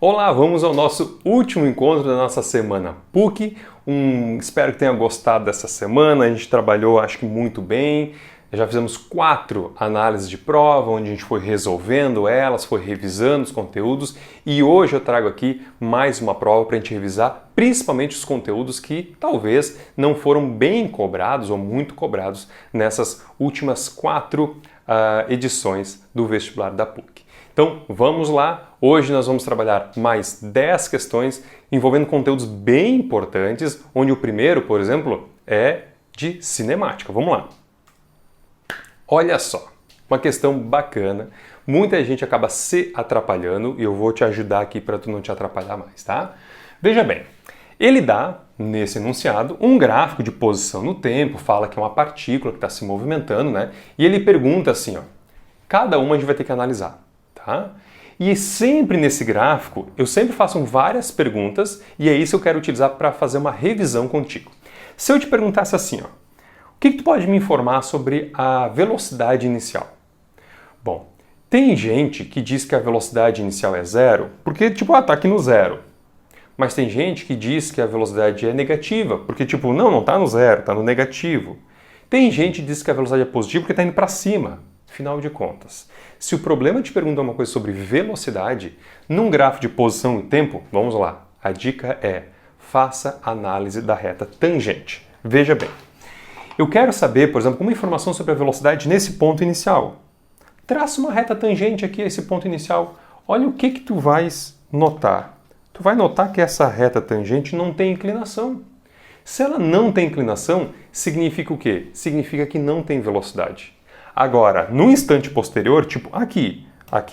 Olá, vamos ao nosso último encontro da nossa semana PUC. Espero que tenha gostado dessa semana. A gente trabalhou, acho que muito bem. Já fizemos 4 análises de prova, onde a gente foi resolvendo elas, foi revisando os conteúdos. E hoje eu trago aqui mais uma prova para a gente revisar, principalmente os conteúdos que talvez não foram bem cobrados ou muito cobrados nessas últimas 4 edições do vestibular da PUC. Então vamos lá, hoje nós vamos trabalhar mais 10 questões envolvendo conteúdos bem importantes, onde o primeiro, por exemplo, é de cinemática. Vamos lá. Olha só, uma questão bacana, muita gente acaba se atrapalhando e eu vou te ajudar aqui para tu não te atrapalhar mais, tá? Veja bem, ele dá, nesse enunciado, um gráfico de posição no tempo, fala que é uma partícula que está se movimentando, né? E ele pergunta assim, ó, cada uma a gente vai ter que analisar. Tá? E sempre nesse gráfico, eu sempre faço várias perguntas e é isso que eu quero utilizar para fazer uma revisão contigo. Se eu te perguntasse assim, ó, o que tu pode me informar sobre a velocidade inicial? Bom, tem gente que diz que a velocidade inicial é zero, porque tipo, tá aqui no zero. Mas tem gente que diz que a velocidade é negativa, porque tipo, não tá no zero, tá no negativo. Tem gente que diz que a velocidade é positiva porque tá indo para cima. Final de contas, se o problema te pergunta uma coisa sobre velocidade, num gráfico de posição e tempo, vamos lá, a dica é faça análise da reta tangente. Veja bem, eu quero saber, por exemplo, uma informação sobre a velocidade nesse ponto inicial. Traça uma reta tangente aqui a esse ponto inicial. Olha o que tu vais notar. Tu vai notar que essa reta tangente não tem inclinação. Se ela não tem inclinação, significa o quê? Significa que não tem velocidade. Agora, no instante posterior, tipo aqui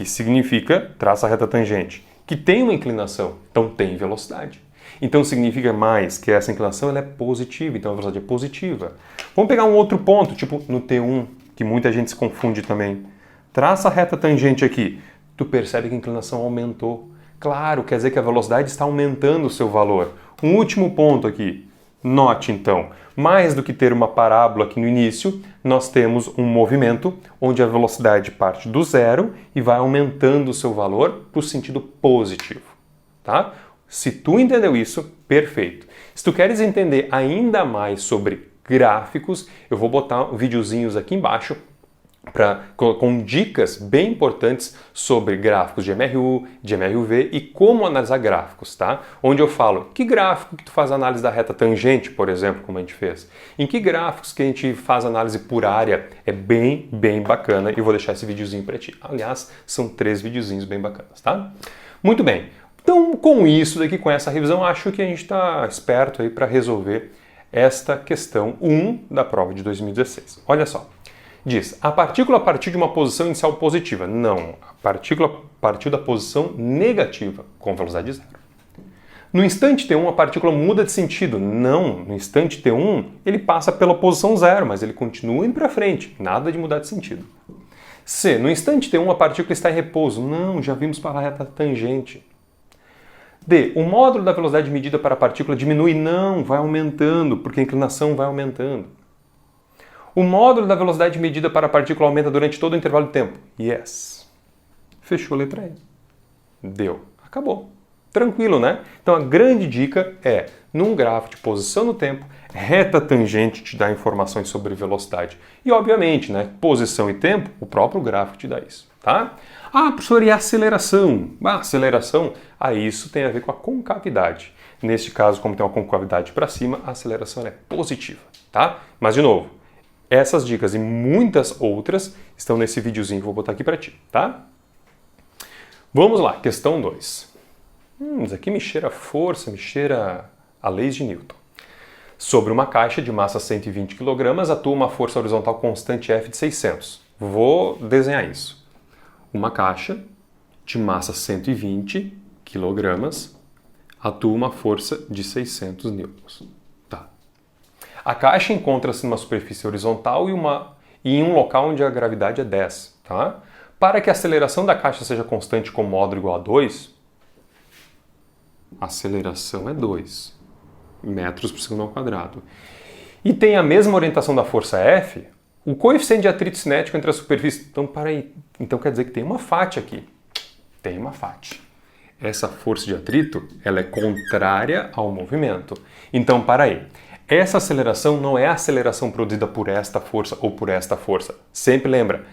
significa, traça a reta tangente, que tem uma inclinação, então tem velocidade. Então significa mais que essa inclinação ela é positiva, então a velocidade é positiva. Vamos pegar um outro ponto, tipo no T1, que muita gente se confunde também. Traça a reta tangente aqui, tu percebe que a inclinação aumentou. Claro, quer dizer que a velocidade está aumentando o seu valor. Um último ponto aqui. Note então, mais do que ter uma parábola aqui no início, nós temos um movimento onde a velocidade parte do zero e vai aumentando o seu valor para o sentido positivo, tá? Se tu entendeu isso, perfeito. Se tu queres entender ainda mais sobre gráficos, eu vou botar videozinhos aqui embaixo com dicas bem importantes sobre gráficos de MRU, de MRUV e como analisar gráficos, tá? Onde eu falo que gráfico que tu faz análise da reta tangente, por exemplo, como a gente fez. Em que gráficos que a gente faz análise por área. É bem bacana e vou deixar esse videozinho para ti. Aliás, são 3 videozinhos bem bacanas, tá? Muito bem. Então, com isso daqui, com essa revisão, acho que a gente está esperto aí para resolver esta questão 1 da prova de 2016. Olha só. Diz, a partícula partiu de uma posição inicial positiva. Não, a partícula partiu da posição negativa, com velocidade zero. No instante T1, a partícula muda de sentido. Não, no instante T1, ele passa pela posição zero, mas ele continua indo para frente. Nada de mudar de sentido. C, no instante T1, a partícula está em repouso. Não, já vimos para a reta tangente. D, o módulo da velocidade medida para a partícula diminui. Não, vai aumentando, porque a inclinação vai aumentando. O módulo da velocidade medida para a partícula aumenta durante todo o intervalo de tempo. Yes. Fechou a letra E. Deu. Acabou. Tranquilo, né? Então a grande dica é, num gráfico de posição no tempo, reta tangente te dá informações sobre velocidade. E obviamente, né, posição e tempo, o próprio gráfico te dá isso, tá? Ah, professor, e a aceleração? Aceleração, isso tem a ver com a concavidade. Neste caso, como tem uma concavidade para cima, a aceleração é positiva, tá? Mas de novo, essas dicas e muitas outras estão nesse videozinho que eu vou botar aqui para ti, tá? Vamos lá, questão 2. Isso aqui me cheira força, me cheira a leis de Newton. Sobre uma caixa de massa 120 kg, atua uma força horizontal constante F de 600. Vou desenhar isso. Uma caixa de massa 120 kg atua uma força de 600 newtons. A caixa encontra-se numa superfície horizontal e em um local onde a gravidade é 10. Tá? Para que a aceleração da caixa seja constante com módulo igual a 2, a aceleração é 2 metros por segundo ao quadrado. E tem a mesma orientação da força F, o coeficiente de atrito cinético entre a superfície... Então, para aí. Então quer dizer que tem uma FAT aqui. Tem uma FAT. Essa força de atrito, ela é contrária ao movimento. Então, para aí. Essa aceleração não é a aceleração produzida por esta força ou por esta força. Sempre lembra,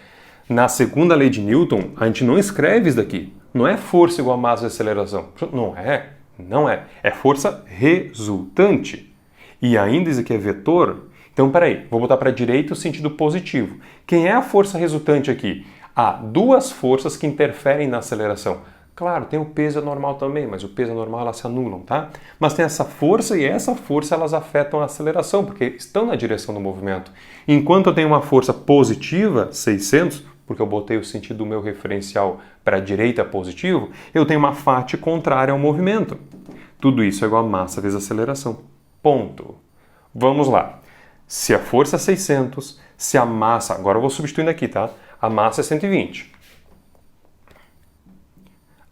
na segunda lei de Newton, a gente não escreve isso daqui. Não é força igual a massa de aceleração. Não é. É força resultante. E ainda isso aqui é vetor. Então, peraí, vou botar para a direita o sentido positivo. Quem é a força resultante aqui? Há duas forças que interferem na aceleração. Claro, tem o peso normal também, mas o peso normal elas se anulam, tá? Mas tem essa força e essa força elas afetam a aceleração, porque estão na direção do movimento. Enquanto eu tenho uma força positiva, 600, porque eu botei o sentido do meu referencial para a direita positivo, eu tenho uma fat contrária ao movimento. Tudo isso é igual a massa vezes aceleração. Ponto. Vamos lá. Se a força é 600, se a massa... Agora eu vou substituindo aqui, tá? A massa é 120.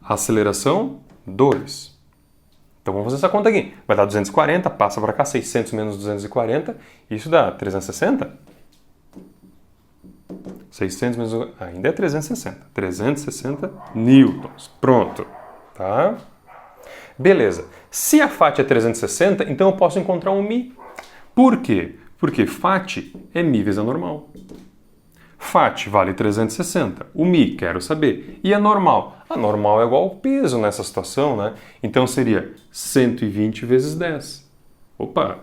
A aceleração, 2. Então vamos fazer essa conta aqui. Vai dar 240, passa para cá, 600 menos 240, isso dá 360. 600 menos... Ainda é 360. 360 newtons. Pronto. Tá? Beleza. Se a fat é 360, então eu posso encontrar um mi. Por quê? Porque fat é mi vezes a normal. Fat vale 360. O mi, quero saber. E a normal? A normal é igual ao peso nessa situação, né? Então seria 120 vezes 10. Opa!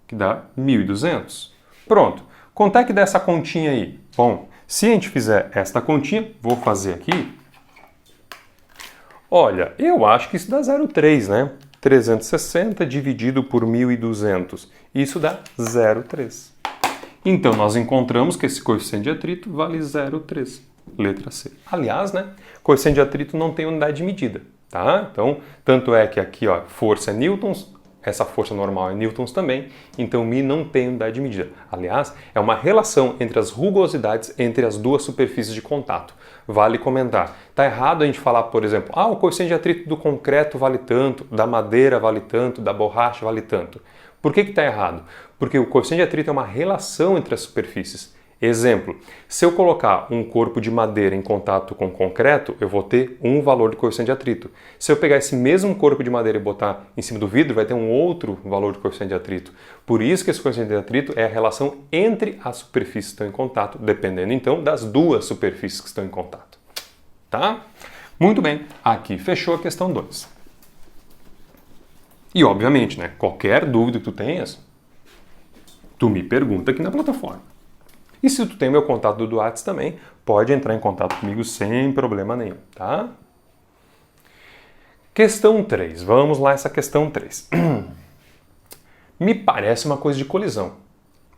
Que dá 1.200. Pronto. Quanto é que dá essa continha aí? Bom, se a gente fizer esta continha, vou fazer aqui. Olha, eu acho que isso dá 0,3, né? 360 dividido por 1.200. Isso dá 0,3. Então, nós encontramos que esse coeficiente de atrito vale 0,3. Letra C. Aliás, né? Coeficiente de atrito não tem unidade de medida, tá? Então, tanto é que aqui, ó, força é newtons, essa força normal é newtons também, então μ não tem unidade de medida. Aliás, é uma relação entre as rugosidades entre as duas superfícies de contato. Vale comentar. Tá errado a gente falar, por exemplo, o coeficiente de atrito do concreto vale tanto, da madeira vale tanto, da borracha vale tanto. Por que está errado? Porque o coeficiente de atrito é uma relação entre as superfícies. Exemplo, se eu colocar um corpo de madeira em contato com concreto, eu vou ter um valor de coeficiente de atrito. Se eu pegar esse mesmo corpo de madeira e botar em cima do vidro, vai ter um outro valor de coeficiente de atrito. Por isso que esse coeficiente de atrito é a relação entre as superfícies que estão em contato, dependendo então das duas superfícies que estão em contato. Tá? Muito bem, aqui fechou a questão 2. E obviamente, né, qualquer dúvida que tu tenhas, tu me pergunta aqui na plataforma. E se tu tem meu contato do WhatsApp também, pode entrar em contato comigo sem problema nenhum, tá? Questão 3. Vamos lá, essa questão 3. Me parece uma coisa de colisão.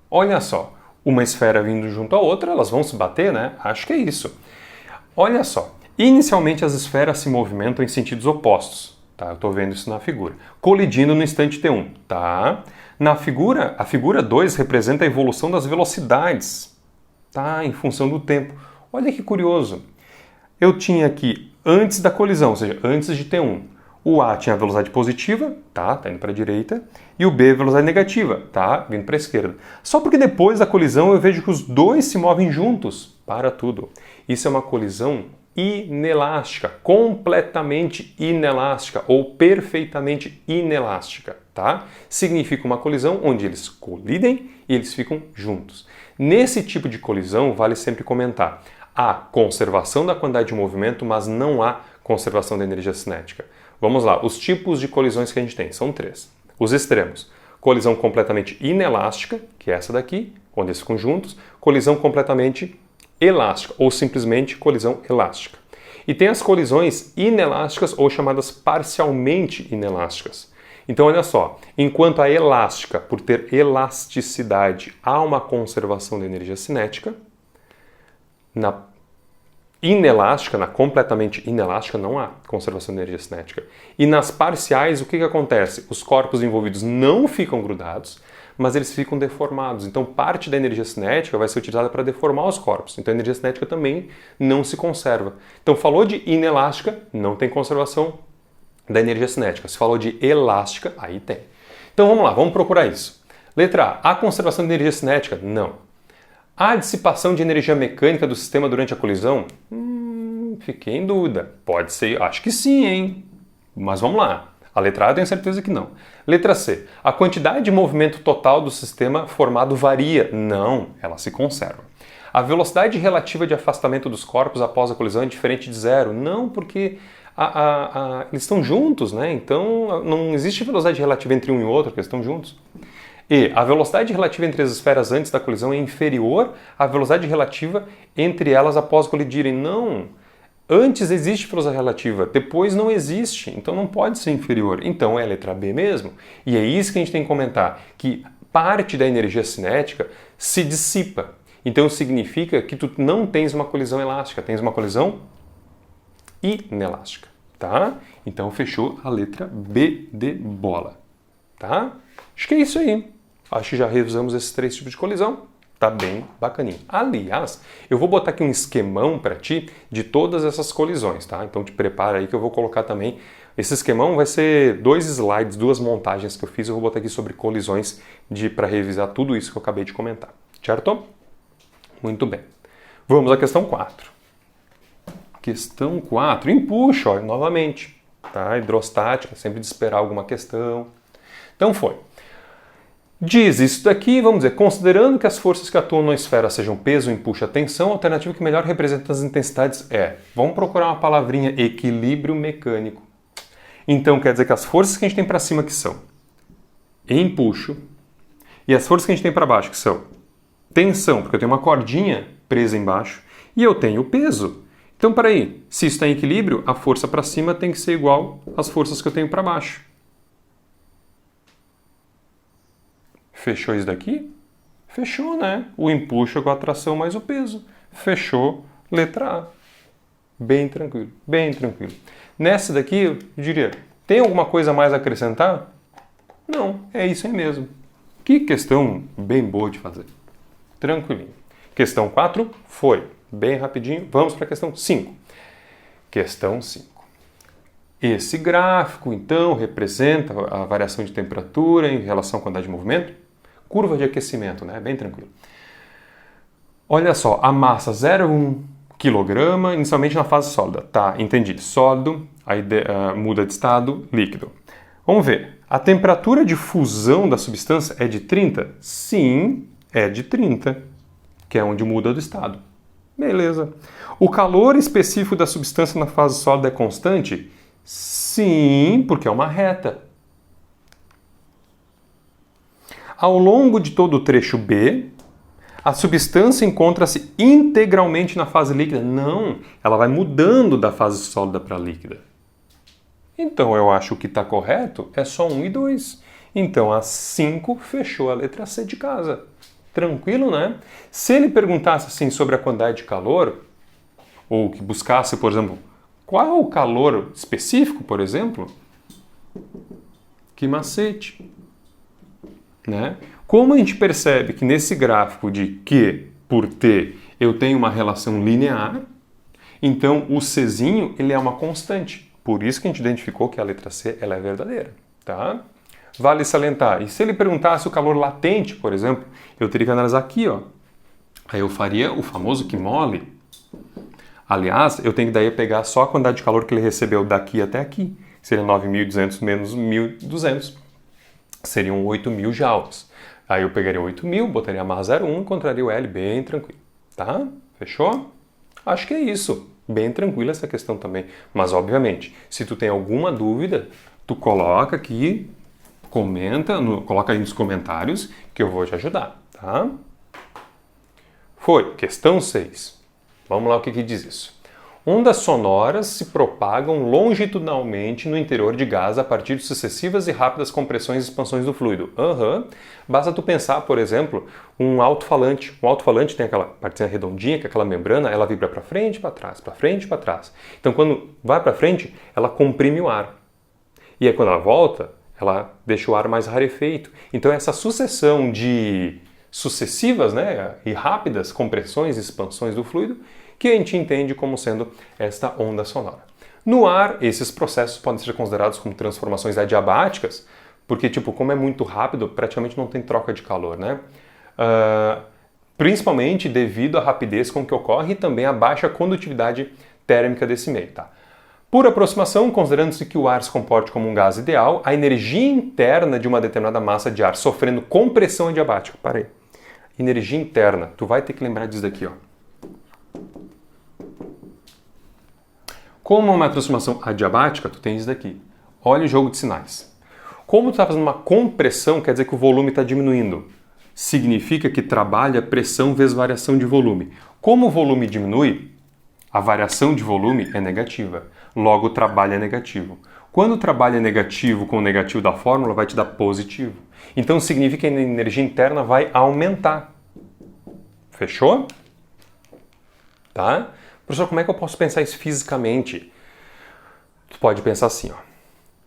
Olha só, uma esfera vindo junto à outra, elas vão se bater, né? Acho que é isso. Olha só, inicialmente as esferas se movimentam em sentidos opostos. Tá, eu estou vendo isso na figura. Colidindo no instante T1. Tá? Na figura, a figura 2 representa a evolução das velocidades. Tá? Em função do tempo. Olha que curioso. Eu tinha aqui, antes da colisão, ou seja, antes de T1, o A tinha a velocidade positiva, tá indo para a direita, e o B a velocidade negativa, tá vindo para a esquerda. Só porque depois da colisão eu vejo que os dois se movem juntos. Para tudo. Isso é uma colisão inelástica, completamente inelástica ou perfeitamente inelástica, tá? Significa uma colisão onde eles colidem e eles ficam juntos. Nesse tipo de colisão, vale sempre comentar, há conservação da quantidade de movimento, mas não há conservação da energia cinética. Vamos lá, os tipos de colisões que a gente tem são 3. Os extremos, colisão completamente inelástica, que é essa daqui, onde eles ficam juntos, colisão completamente elástica ou simplesmente colisão elástica. E tem as colisões inelásticas ou chamadas parcialmente inelásticas. Então olha só, enquanto a elástica, por ter elasticidade, há uma conservação da energia cinética, na inelástica, na completamente inelástica, não há conservação de energia cinética. E nas parciais, o que acontece? Os corpos envolvidos não ficam grudados, mas eles ficam deformados. Então, parte da energia cinética vai ser utilizada para deformar os corpos. Então, a energia cinética também não se conserva. Então, falou de inelástica, não tem conservação da energia cinética. Se falou de elástica, aí tem. Então, vamos lá, vamos procurar isso. Letra A, a conservação de energia cinética? Não. A dissipação de energia mecânica do sistema durante a colisão? Fiquei em dúvida. Pode ser, acho que sim, hein? Mas vamos lá. A letra A eu tenho certeza que não. Letra C. A quantidade de movimento total do sistema formado varia. Não, ela se conserva. A velocidade relativa de afastamento dos corpos após a colisão é diferente de zero. Não, porque eles estão juntos, né? Então não existe velocidade relativa entre um e outro, porque eles estão juntos. E a velocidade relativa entre as esferas antes da colisão é inferior à velocidade relativa entre elas após colidirem. Não. Antes existe velocidade relativa, depois não existe, então não pode ser inferior. Então é a letra B mesmo. E é isso que a gente tem que comentar, que parte da energia cinética se dissipa. Então significa que tu não tens uma colisão elástica, tens uma colisão inelástica, tá? Então fechou a letra B de bola, tá? Acho que é isso aí. Acho que já revisamos esses 3 tipos de colisão. Tá bem bacaninho. Aliás, eu vou botar aqui um esquemão para ti de todas essas colisões, tá? Então te prepara aí que eu vou colocar também. Esse esquemão vai ser 2 slides, 2 montagens que eu fiz. Eu vou botar aqui sobre colisões para revisar tudo isso que eu acabei de comentar. Certo? Muito bem. Vamos à questão 4. Questão 4. Empuxo, ó, novamente. Tá? Hidrostática, sempre de esperar alguma questão. Então foi. Diz isso daqui, vamos dizer, considerando que as forças que atuam na esfera sejam peso, empuxo e tensão, a alternativa que melhor representa as intensidades é, vamos procurar uma palavrinha, equilíbrio mecânico. Então quer dizer que as forças que a gente tem para cima que são empuxo e as forças que a gente tem para baixo que são tensão, porque eu tenho uma cordinha presa embaixo e eu tenho o peso. Então peraí, se isso está em equilíbrio, a força para cima tem que ser igual às forças que eu tenho para baixo. Fechou isso daqui? Fechou, né? O empuxo é com a tração mais o peso. Fechou, letra A. Bem tranquilo, bem tranquilo. Nessa daqui, eu diria, tem alguma coisa mais a acrescentar? Não, é isso aí mesmo. Que questão bem boa de fazer. Tranquilinho. Questão 4 foi. Bem rapidinho. Vamos para a questão 5. Questão 5. Esse gráfico, então, representa a variação de temperatura em relação à quantidade de movimento. Curva de aquecimento, né? Bem tranquilo. Olha só, a massa 0,1 kg, inicialmente na fase sólida. Tá, entendi. Sólido, aí muda de estado, líquido. Vamos ver. A temperatura de fusão da substância é de 30? Sim, é de 30, que é onde muda do estado. Beleza. O calor específico da substância na fase sólida é constante? Sim, porque é uma reta. Ao longo de todo o trecho B, a substância encontra-se integralmente na fase líquida? Não, ela vai mudando da fase sólida para líquida. Então eu acho que está correto é só 1 e 2. Então a 5 fechou a letra C de casa. Tranquilo, né? Se ele perguntasse assim sobre a quantidade de calor, ou que buscasse, por exemplo, qual é o calor específico, por exemplo, que macete. Né? Como a gente percebe que nesse gráfico de Q por T eu tenho uma relação linear, então o Czinho ele é uma constante. Por isso que a gente identificou que a letra C ela é verdadeira. Tá? Vale salientar. E se ele perguntasse o calor latente, por exemplo, eu teria que analisar aqui. Ó. Aí eu faria o famoso que mole. Aliás, eu tenho que daí pegar só a quantidade de calor que ele recebeu daqui até aqui. Seria 9.200 menos 1.200. Seriam 8.000 joules. Aí eu pegaria 8.000, botaria a massa 0,1, encontraria o L bem tranquilo. Tá? Fechou? Acho que é isso. Bem tranquila essa questão também. Mas, obviamente, se tu tem alguma dúvida, tu coloca aqui, comenta, coloca aí nos comentários que eu vou te ajudar. Tá? Foi. Questão 6. Vamos lá o que diz isso. Ondas sonoras se propagam longitudinalmente no interior de gás a partir de sucessivas e rápidas compressões e expansões do fluido. Basta tu pensar, por exemplo, um alto-falante. Um alto-falante tem aquela partezinha redondinha, que é aquela membrana, ela vibra para frente e para trás, para frente e para trás. Então, quando vai para frente, ela comprime o ar. E aí, quando ela volta, ela deixa o ar mais rarefeito. Então, essa sucessão de sucessivas, né, e rápidas compressões e expansões do fluido que a gente entende como sendo esta onda sonora. No ar, esses processos podem ser considerados como transformações adiabáticas, porque, tipo, como é muito rápido, praticamente não tem troca de calor, né? Principalmente devido à rapidez com que ocorre e também à baixa condutividade térmica desse meio, tá? Por aproximação, considerando-se que o ar se comporte como um gás ideal, a energia interna de uma determinada massa de ar sofrendo compressão adiabática. Para aí. Energia interna. Tu vai ter que lembrar disso daqui, ó. Como uma aproximação adiabática, tu tem isso daqui. Olha o jogo de sinais. Como tu está fazendo uma compressão, quer dizer que o volume está diminuindo. Significa que trabalha pressão vezes variação de volume. Como o volume diminui, a variação de volume é negativa. Logo, o trabalho é negativo. Quando o trabalho é negativo com o negativo da fórmula, vai te dar positivo. Então, significa que a energia interna vai aumentar. Fechou? Tá? Professor, como é que eu posso pensar isso fisicamente? Tu pode pensar assim, ó.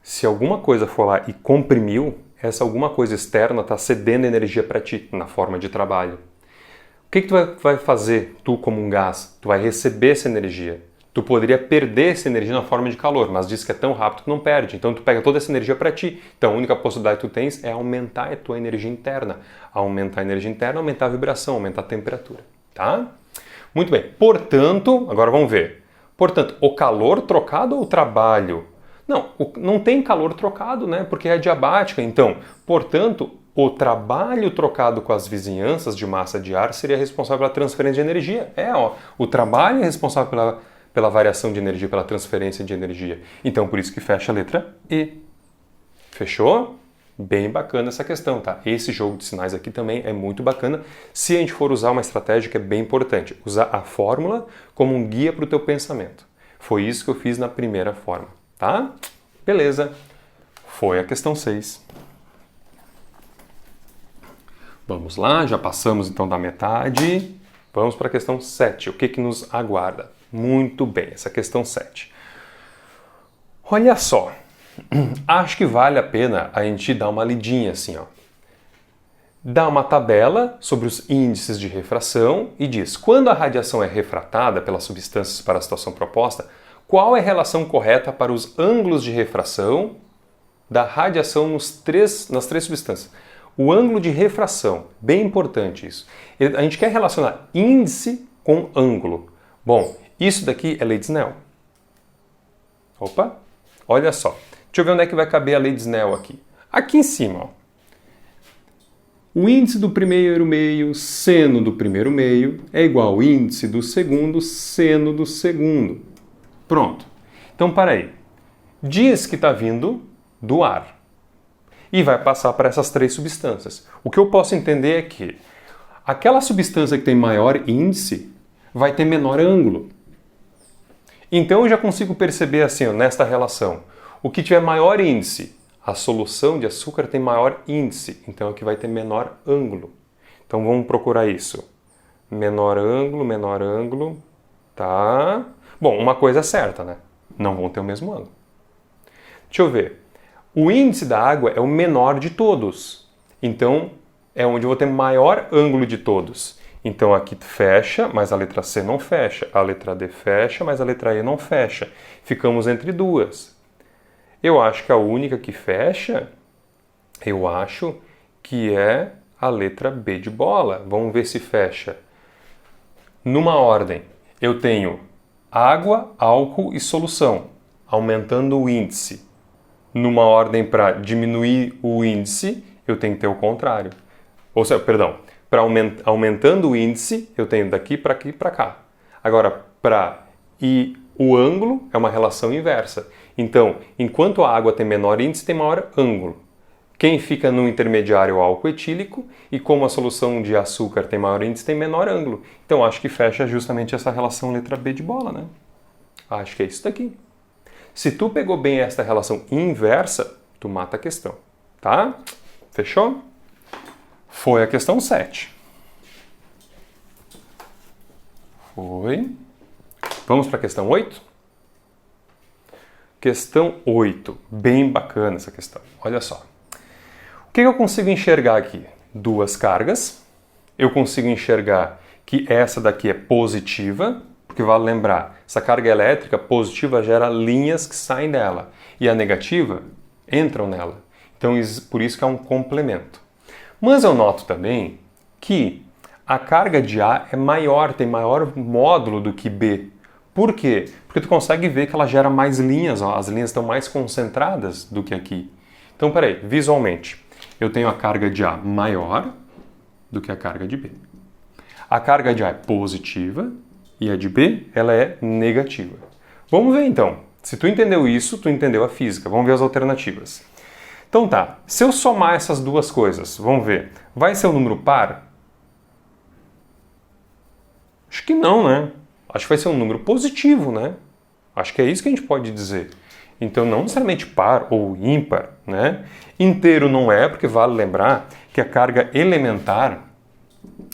Se alguma coisa for lá e comprimiu, essa alguma coisa externa está cedendo energia para ti, na forma de trabalho. O que tu vai fazer, tu como um gás? Tu vai receber essa energia. Tu poderia perder essa energia na forma de calor, mas diz que é tão rápido que não perde. Então tu pega toda essa energia para ti. Então a única possibilidade que tu tens é aumentar a tua energia interna. Aumentar a energia interna, aumentar a vibração, aumentar a temperatura. Tá? Muito bem. Portanto, agora vamos ver. Portanto, o calor trocado ou o trabalho? Não tem calor trocado, né? Porque é adiabática. Então, portanto, o trabalho trocado com as vizinhanças de massa de ar seria responsável pela transferência de energia. O trabalho é responsável pela variação de energia, pela transferência de energia. Então, por isso que fecha a letra E. Fechou? Bem bacana essa questão, tá? Esse jogo de sinais aqui também é muito bacana se a gente for usar uma estratégia que é bem importante. Usar a fórmula como um guia para o teu pensamento. Foi isso que eu fiz na primeira forma, tá? Beleza. Foi a questão 6. Vamos lá, já passamos então da metade. Vamos para a questão 7. O que nos aguarda? Muito bem, essa questão 7. Olha só, acho que vale a pena a gente dar uma lidinha assim, ó. Dá uma tabela sobre os índices de refração e diz, quando a radiação é refratada pelas substâncias para a situação proposta, qual é a relação correta para os ângulos de refração da radiação nas três substâncias? O ângulo de refração, bem importante isso. A gente quer relacionar índice com ângulo. Bom, isso daqui é lei de Snell. Opa, olha só. Deixa eu ver onde é que vai caber a lei de Snell aqui. Aqui em cima, ó. O índice do primeiro meio, seno do primeiro meio, é igual ao índice do segundo, seno do segundo. Pronto. Então, para aí. Diz que está vindo do ar. E vai passar para essas três substâncias. O que eu posso entender é que aquela substância que tem maior índice vai ter menor ângulo. Então eu já consigo perceber assim, ó, nesta relação. O que tiver maior índice, a solução de açúcar tem maior índice. Então aqui vai ter menor ângulo. Então vamos procurar isso. Menor ângulo, tá? Bom, uma coisa é certa, né? Não vão ter o mesmo ângulo. Deixa eu ver. O índice da água é o menor de todos. Então, é onde eu vou ter maior ângulo de todos. Então, aqui fecha, mas a letra C não fecha. A letra D fecha, mas a letra E não fecha. Ficamos entre duas. Eu acho que a única que fecha, eu acho que é a letra B de bola. Vamos ver se fecha. Numa ordem, eu tenho água, álcool e solução, aumentando o índice. Numa ordem para diminuir o índice, eu tenho que ter o contrário. Ou seja, perdão, para aumentando o índice, eu tenho daqui para aqui para cá. Agora, e o ângulo é uma relação inversa. Então, enquanto a água tem menor índice, tem maior ângulo. Quem fica no intermediário é o álcool etílico, e como a solução de açúcar tem maior índice, tem menor ângulo. Então, acho que fecha justamente essa relação letra B de bola, né? Acho que é isso daqui. Se tu pegou bem esta relação inversa, tu mata a questão, tá? Fechou? Foi a questão 7. Foi. Vamos para a questão 8? Questão 8. Bem bacana essa questão. Olha só. O que eu consigo enxergar aqui? Duas cargas. Eu consigo enxergar que essa daqui é positiva, porque vale lembrar, essa carga elétrica positiva gera linhas que saem dela e a negativa entram nela. Então, por isso que é um complemento. Mas eu noto também que a carga de A é maior, tem maior módulo do que B. Por quê? Porque tu consegue ver que ela gera mais linhas, ó, as linhas estão mais concentradas do que aqui. Então, peraí, visualmente, eu tenho a carga de A maior do que a carga de B. A carga de A é positiva e a de B ela é negativa. Vamos ver então. Se tu entendeu isso, tu entendeu a física. Vamos ver as alternativas. Então tá, se eu somar essas duas coisas, vamos ver, vai ser um número par? Acho que não, né? Acho que vai ser um número positivo, né? Acho que é isso que a gente pode dizer. Então, não necessariamente par ou ímpar, né? Inteiro não é, porque vale lembrar que a carga elementar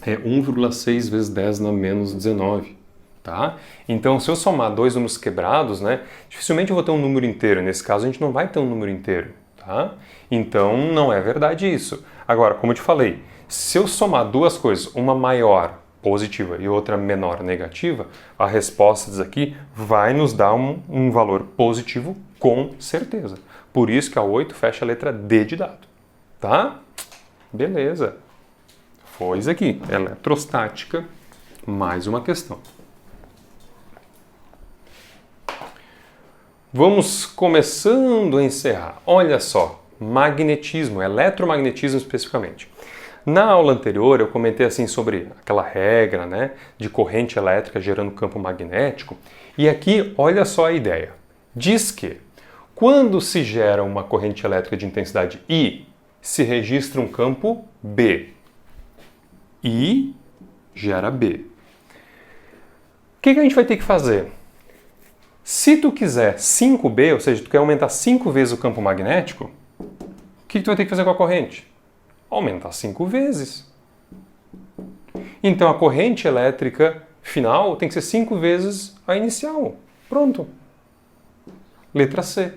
é 1,6 vezes 10 na menos 19, tá? Então, se eu somar dois números quebrados, né? Dificilmente eu vou ter um número inteiro. Nesse caso, a gente não vai ter um número inteiro, tá? Então, não é verdade isso. Agora, como eu te falei, se eu somar duas coisas, uma maior positiva e outra menor negativa, a resposta disso aqui vai nos dar um valor positivo com certeza. Por isso que a 8 fecha a letra D de dado. Tá? Beleza. Foi isso aqui. Eletrostática. Mais uma questão. Vamos começando a encerrar. Olha só. Magnetismo, eletromagnetismo especificamente. Na aula anterior eu comentei assim sobre aquela regra, né, de corrente elétrica gerando campo magnético. E aqui, olha só a ideia. Diz que quando se gera uma corrente elétrica de intensidade I, se registra um campo B. I gera B. O que a gente vai ter que fazer? Se tu quiser 5B, ou seja, tu quer aumentar 5 vezes o campo magnético, o que tu vai ter que fazer com a corrente? Aumentar 5 vezes. Então a corrente elétrica final tem que ser 5 vezes a inicial. Pronto. Letra C.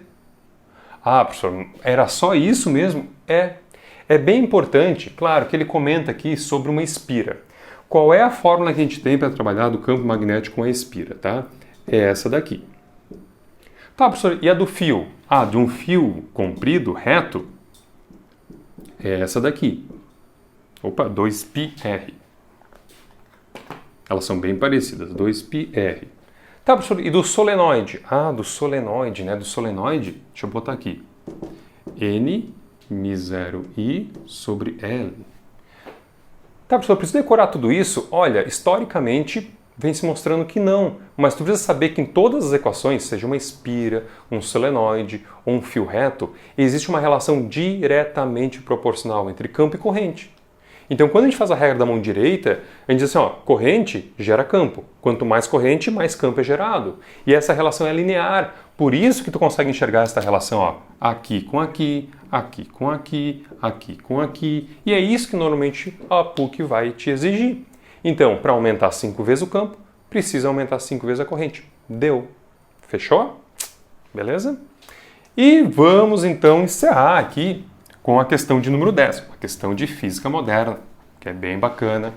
Ah, professor, era só isso mesmo? É bem importante, claro, que ele comenta aqui sobre uma espira. Qual é a fórmula que a gente tem para trabalhar do campo magnético com a espira, tá? É essa daqui. Tá, professor, e a do fio? Ah, de um fio comprido, reto, é essa daqui. Opa, 2πr. Elas são bem parecidas, 2πr. Tá, professor, e do solenoide? Ah, do solenoide, né? Do solenoide, deixa eu botar aqui. N μ0I sobre L. Tá, professor, eu preciso decorar tudo isso? Olha, historicamente vem se mostrando que não, mas tu precisa saber que em todas as equações, seja uma espira, um solenoide ou um fio reto, existe uma relação diretamente proporcional entre campo e corrente. Então, quando a gente faz a regra da mão direita, a gente diz assim, ó, corrente gera campo. Quanto mais corrente, mais campo é gerado. E essa relação é linear. Por isso que tu consegue enxergar essa relação, ó, aqui com aqui, aqui com aqui, aqui com aqui. E é isso que normalmente a PUC vai te exigir. Então, para aumentar 5 vezes o campo, precisa aumentar 5 vezes a corrente. Deu. Fechou? Beleza? E vamos então encerrar aqui com a questão de número 10, a questão de física moderna, que é bem bacana.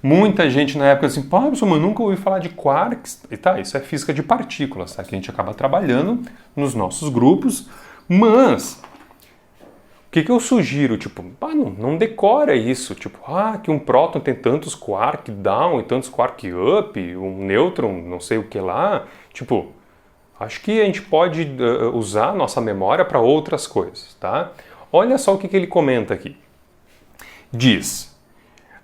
Muita gente na época assim, pô, mas eu nunca ouvi falar de quarks. E tá, isso é física de partículas, tá? Que a gente acaba trabalhando nos nossos grupos, mas o que eu sugiro? Tipo, não decora isso. Tipo, que um próton tem tantos quark down e tantos quark up, um nêutron não sei o que lá. Tipo, acho que a gente pode usar a nossa memória para outras coisas, tá? Olha só o que ele comenta aqui. Diz,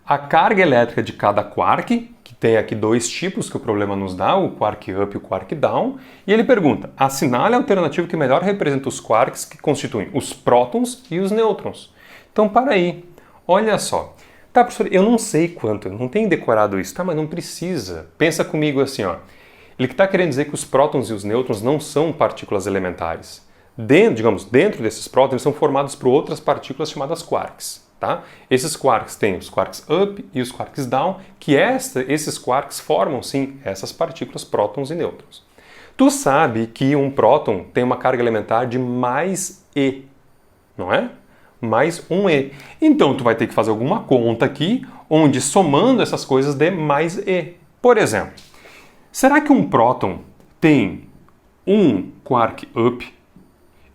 a carga elétrica de cada quark, que tem aqui dois tipos que o problema nos dá, o quark up e o quark down, e ele pergunta, assinale a alternativa que melhor representa os quarks que constituem os prótons e os nêutrons. Então, para aí, olha só. Tá, professor, eu não sei quanto, eu não tenho decorado isso, tá, mas não precisa. Pensa comigo assim, ó. Ele está querendo dizer que os prótons e os nêutrons não são partículas elementares. Dentro desses prótons, eles são formados por outras partículas chamadas quarks. Tá? Esses quarks têm os quarks up e os quarks down, que esses quarks formam, sim, essas partículas prótons e nêutrons. Tu sabe que um próton tem uma carga elementar de mais E, não é? Mais um E. Então, tu vai ter que fazer alguma conta aqui, onde somando essas coisas dê mais E. Por exemplo, será que um próton tem um quark up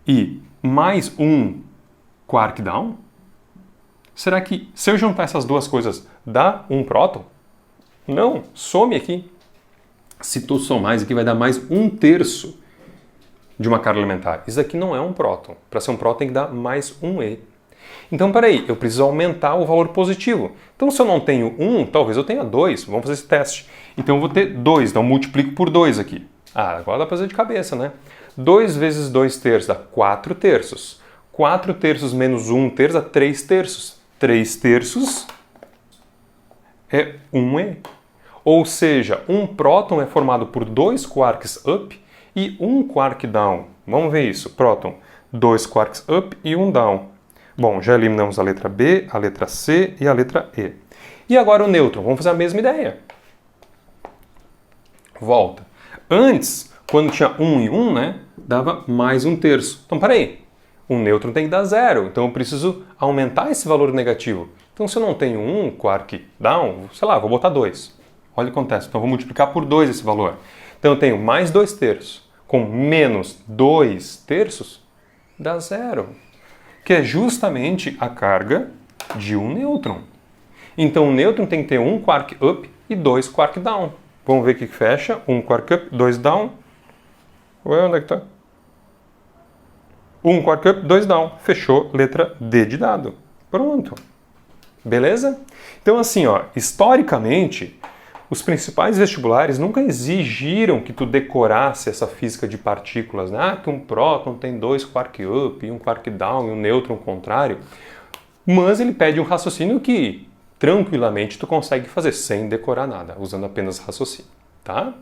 e mais um quark down? Será que se eu juntar essas duas coisas dá um próton? Não, some aqui. Se tu somar, isso aqui vai dar mais 1/3 de uma carga elementar. Isso aqui não é um próton. Para ser um próton tem que dar mais um E. Então, peraí, eu preciso aumentar o valor positivo. Então, se eu não tenho 1, talvez eu tenha 2. Vamos fazer esse teste. Então, eu vou ter 2. Então, eu multiplico por 2 aqui. Agora dá para fazer de cabeça, né? 2 vezes 2/3 dá 4/3. 4/3 menos 1/3 dá 3/3. 3/3 é 1E. Ou seja, um próton é formado por 2 quarks up e 1 quark down. Vamos ver isso. Próton, 2 quarks up e 1 down. Bom, já eliminamos a letra B, a letra C e a letra E. E agora o nêutron. Vamos fazer a mesma ideia. Volta. Antes, quando tinha 1 e 1, né, dava mais 1/3. Então, peraí. O nêutron tem que dar 0. Então, eu preciso aumentar esse valor negativo. Então, se eu não tenho 1 quark down, sei lá, vou botar 2. Olha o que acontece. Então, eu vou multiplicar por 2 esse valor. Então, eu tenho mais 2/3 com menos 2/3 dá 0. Que é justamente a carga de um nêutron. Então, o nêutron tem que ter 1 quark up e 2 quark down. Vamos ver o que fecha. 1 quark up, 2 down. Ué, onde é que tá? 1 quark up, 2 down. Fechou, letra D de dado. Pronto. Beleza? Então, assim, ó, historicamente, os principais vestibulares nunca exigiram que tu decorasse essa física de partículas, né? Que um próton tem 2 quark up e 1 quark down e um nêutron contrário. Mas ele pede um raciocínio que tranquilamente tu consegue fazer sem decorar nada, usando apenas raciocínio, tá?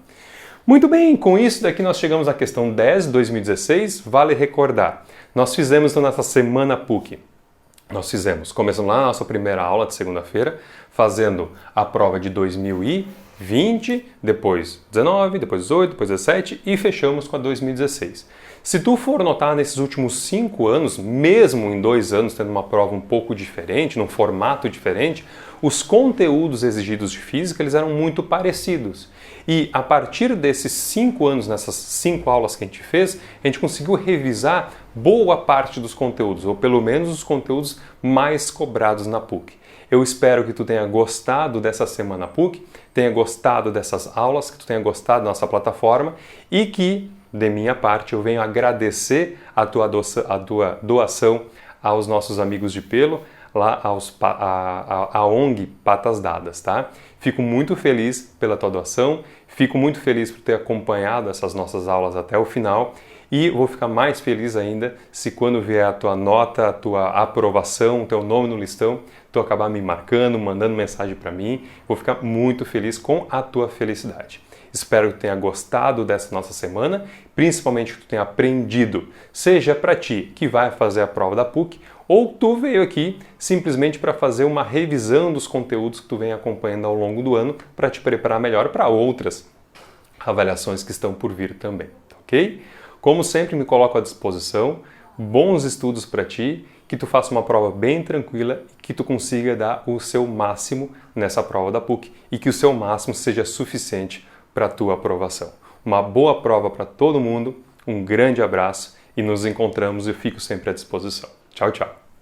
Muito bem, com isso daqui nós chegamos à questão 10 de 2016. Vale recordar, nós fizemos então nessa semana PUC. Começamos lá na nossa primeira aula de segunda-feira, fazendo a prova de 2020, depois 19, depois 18, depois 17 e fechamos com a 2016. Se tu for notar nesses últimos 5 anos, mesmo em 2 anos tendo uma prova um pouco diferente, num formato diferente, os conteúdos exigidos de física eles eram muito parecidos. E a partir desses 5 anos, nessas 5 aulas que a gente fez, a gente conseguiu revisar boa parte dos conteúdos, ou pelo menos os conteúdos mais cobrados na PUC. Eu espero que tu tenha gostado dessa semana PUC, tenha gostado dessas aulas, que tu tenha gostado da nossa plataforma e que, de minha parte, eu venho agradecer a tua doação aos nossos amigos de pelo, lá a ONG Patas Dadas, tá? Fico muito feliz pela tua doação, fico muito feliz por ter acompanhado essas nossas aulas até o final e vou ficar mais feliz ainda se quando vier a tua nota, a tua aprovação, o teu nome no listão, tu acabar me marcando, mandando mensagem para mim, vou ficar muito feliz com a tua felicidade. Espero que tu tenha gostado dessa nossa semana, principalmente que tu tenha aprendido, seja para ti que vai fazer a prova da PUC, ou tu veio aqui simplesmente para fazer uma revisão dos conteúdos que tu vem acompanhando ao longo do ano para te preparar melhor para outras avaliações que estão por vir também, ok? Como sempre, me coloco à disposição, bons estudos para ti, que tu faça uma prova bem tranquila, que tu consiga dar o seu máximo nessa prova da PUC e que o seu máximo seja suficiente para a tua aprovação. Uma boa prova para todo mundo, um grande abraço e nos encontramos e fico sempre à disposição. Tchau, tchau!